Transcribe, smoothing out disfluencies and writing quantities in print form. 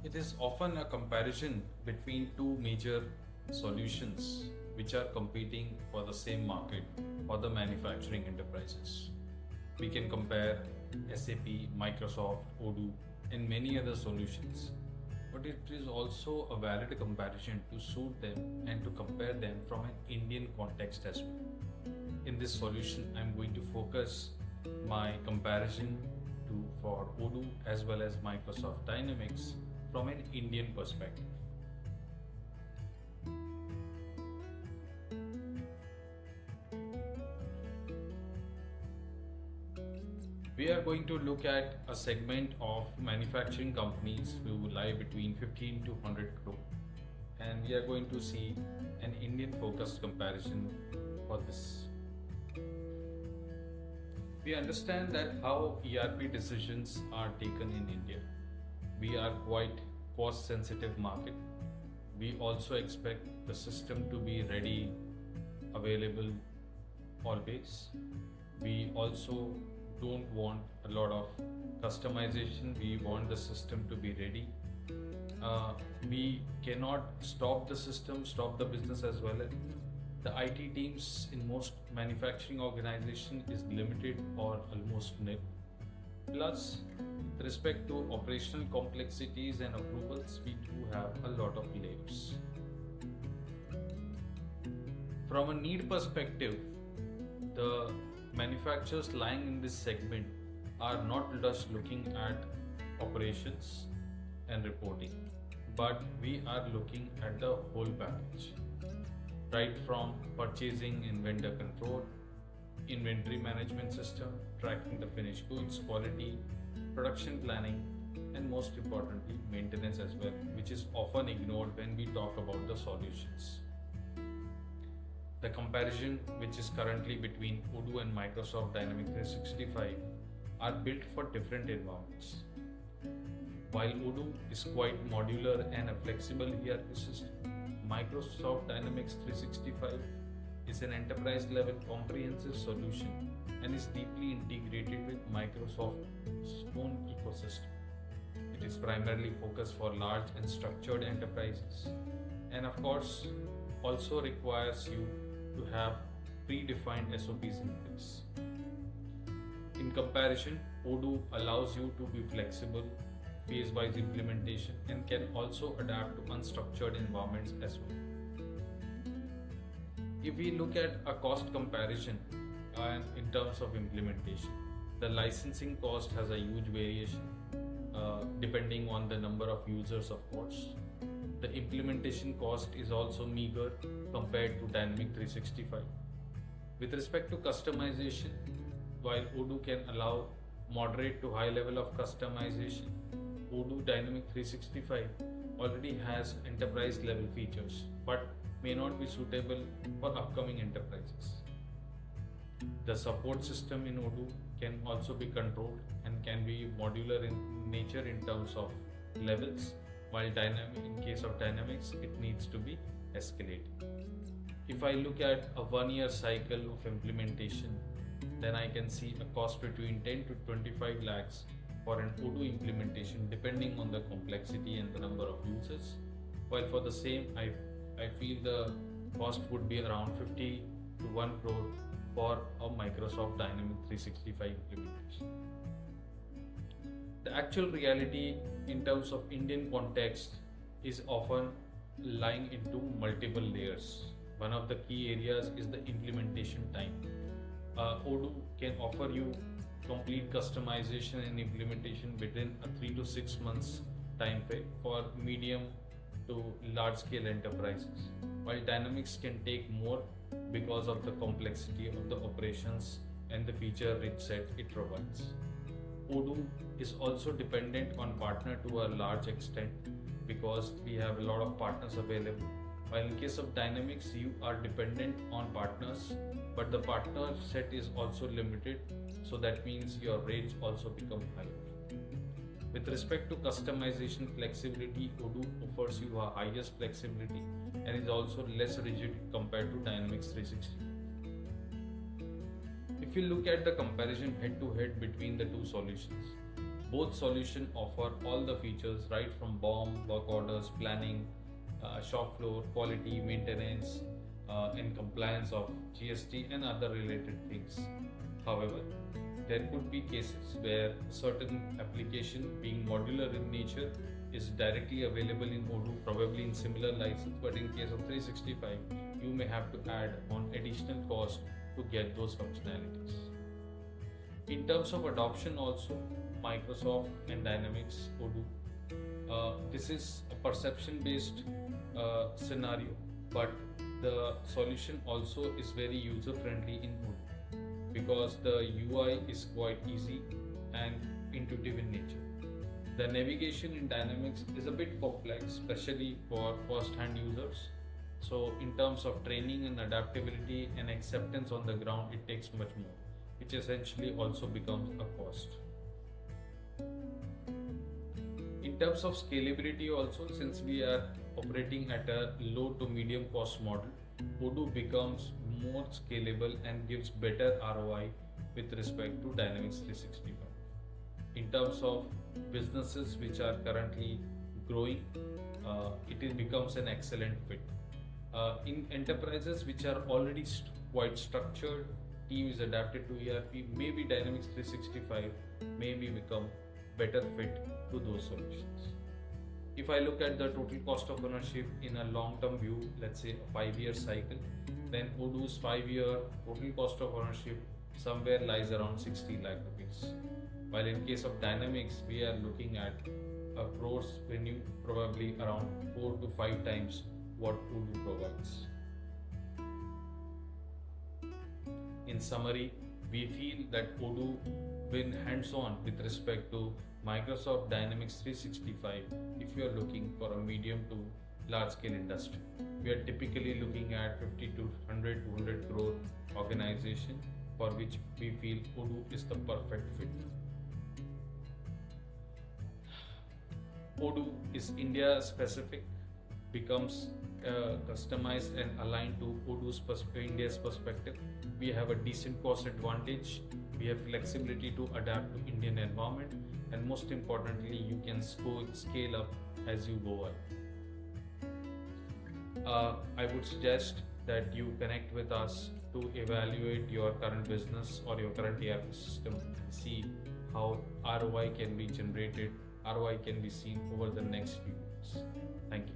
It is often a comparison between two major solutions which are competing for the same market for the manufacturing enterprises. We can compare SAP, Microsoft, Odoo, and many other solutions. But it is also a valid comparison to suit them and to compare them from an Indian context as well. In this solution, I'm going to focus my comparison for Odoo as well as Microsoft Dynamics from an Indian perspective. We are going to look at a segment of manufacturing companies who lie between 15 to 100 crore, and we are going to see an Indian focused comparison for this. We understand that how ERP decisions are taken in India. We are quite cost sensitive market. We also expect the system to be ready, available always. We also don't want a lot of customization. We want the system to be ready. We cannot stop the system, stop the business as well. The IT teams in most manufacturing organization is limited or almost nil. Plus, with respect to operational complexities and approvals, we do have a lot of layers. From a need perspective, the manufacturers lying in this segment are not just looking at operations and reporting, but we are looking at the whole package, right from purchasing and vendor control, inventory management system, tracking the finished goods, quality, production planning, and most importantly, maintenance as well, which is often ignored when we talk about the solutions. The comparison, which is currently between Odoo and Microsoft Dynamics 365, are built for different environments. While Odoo is quite modular and a flexible ERP system, Microsoft Dynamics 365 is an enterprise level comprehensive solution and is deeply integrated with Microsoft's own ecosystem. It is primarily focused for large and structured enterprises, and of course also requires you to have predefined SOPs in place. In comparison, Odoo allows you to be flexible, phase-wise implementation, and can also adapt to unstructured environments as well. If we look at a cost comparison in terms of implementation, the licensing cost has a huge variation depending on the number of users, of course. The implementation cost is also meager compared to Dynamics 365. With respect to customization, while Odoo can allow moderate to high level of customization, Odoo Dynamics 365 already has enterprise level features but may not be suitable for upcoming enterprises. The support system in Odoo can also be controlled and can be modular in nature in terms of levels, while in case of Dynamics, it needs to be escalated. If I look at a 1 year cycle of implementation, then I can see a cost between 10 to 25 lakhs for an Odoo implementation depending on the complexity and the number of users, while for the same I feel the cost would be around 50 to 1 crore for a Microsoft Dynamics 365 implementation. The actual reality in terms of Indian context is often lying into multiple layers. One of the key areas is the implementation time. Odoo can offer you complete customization and implementation within a 3 to 6 months time frame for medium to large scale enterprises, while Dynamics can take more because of the complexity of the operations and the feature rich set it provides. Odoo is also dependent on partner to a large extent because we have a lot of partners available, while in case of Dynamics you are dependent on partners, but the partner set is also limited, so that means your rates also become higher. With respect to customization flexibility, Odoo offers you a highest flexibility and is also less rigid compared to Dynamics 360. If you look at the comparison head to head between the two solutions, Both solutions offer all the features right from BOM, work orders, planning, shop floor, quality, maintenance, and compliance of GST and other related things. However, there could be cases where certain application being modular in nature is directly available in Odoo, probably in similar license, but in case of 365, you may have to add on additional cost to get those functionalities. In terms of adoption also, Microsoft and Dynamics Odoo, this is a perception based scenario, but the solution also is very user friendly in Odoo because the UI is quite easy and intuitive in nature. The navigation in Dynamics is a bit complex, especially for first-hand users. So in terms of training and adaptability and acceptance on the ground, it takes much more, which essentially also becomes a cost. In terms of scalability also, since we are operating at a low to medium cost model, Odoo becomes more scalable and gives better ROI with respect to Dynamics 365. In terms of businesses which are currently growing, it becomes an excellent fit. In enterprises which are already quite structured, team is adapted to ERP, maybe Dynamics 365 maybe become better fit to those solutions. If I look at the total cost of ownership in a long-term view, let's say a 5-year cycle, then Odoo's 5-year total cost of ownership somewhere lies around 60 lakh rupees. While in case of Dynamics, we are looking at a crores revenue probably around 4 to 5 times what Odoo provides. In summary, we feel that Odoo when hands-on with respect to Microsoft Dynamics 365 if you are looking for a medium to large scale industry. We are typically looking at 50 to 100 to 200 crore organization for which we feel Odoo is the perfect fit. Odoo is India specific, becomes customized and aligned to Odoo's India's perspective. We have a decent cost advantage, we have flexibility to adapt to Indian environment, and most importantly, you can scale up as you go on. I would suggest that you connect with us to evaluate your current business or your current ERP system and see how ROI can be generated, ROI can be seen over the next few years. Thank you.